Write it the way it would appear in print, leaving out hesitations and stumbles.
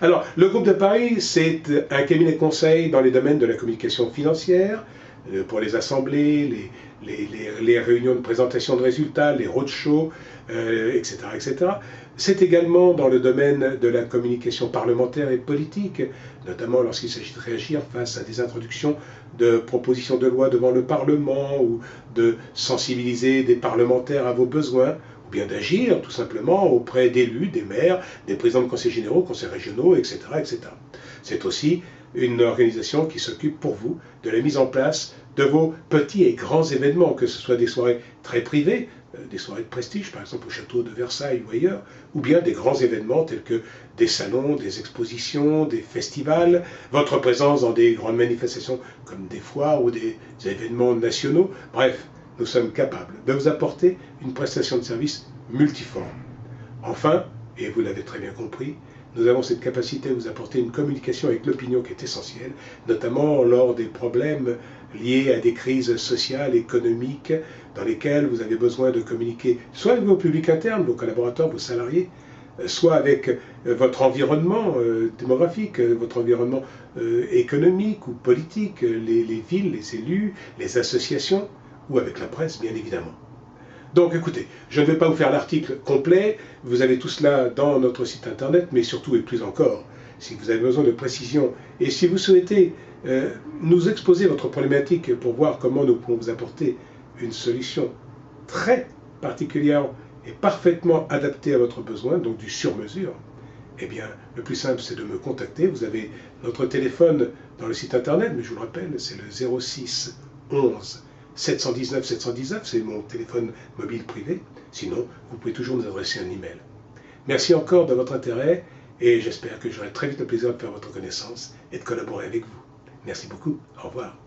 Alors, le groupe de Paris, c'est un cabinet de conseil dans les domaines de la communication financière, pour les assemblées, les réunions de présentation de résultats, les roadshows, etc., etc. C'est également dans le domaine de la communication parlementaire et politique, notamment lorsqu'il s'agit de réagir face à des introductions de propositions de loi devant le Parlement ou de sensibiliser des parlementaires à vos besoins, ou bien d'agir tout simplement auprès d'élus, des maires, des présidents de conseils généraux, conseils régionaux, etc., etc. C'est aussi une organisation qui s'occupe pour vous de la mise en place de vos petits et grands événements, que ce soit des soirées très privées, des soirées de prestige, par exemple au château de Versailles ou ailleurs, ou bien des grands événements tels que des salons, des expositions, des festivals, votre présence dans des grandes manifestations comme des foires ou des événements nationaux. Bref, nous sommes capables de vous apporter une prestation de service multiforme. Enfin, et vous l'avez très bien compris, nous avons cette capacité à vous apporter une communication avec l'opinion qui est essentielle, notamment lors des problèmes liés à des crises sociales, économiques, dans lesquelles vous avez besoin de communiquer soit avec vos publics internes, vos collaborateurs, vos salariés, soit avec votre environnement démographique, votre environnement économique ou politique, les villes, les élus, les associations, ou avec la presse, bien évidemment. Donc écoutez, je ne vais pas vous faire l'article complet, vous avez tout cela dans notre site internet, mais surtout et plus encore, si vous avez besoin de précision et si vous souhaitez nous exposer votre problématique pour voir comment nous pouvons vous apporter une solution très particulière et parfaitement adaptée à votre besoin, donc du sur-mesure, eh bien, le plus simple, c'est de me contacter. Vous avez notre téléphone dans le site internet, mais je vous le rappelle, c'est le 06 11 719 719, c'est mon téléphone mobile privé. Sinon, vous pouvez toujours nous adresser un email. Merci encore de votre intérêt et j'espère que j'aurai très vite le plaisir de faire votre connaissance et de collaborer avec vous. Merci beaucoup. Au revoir.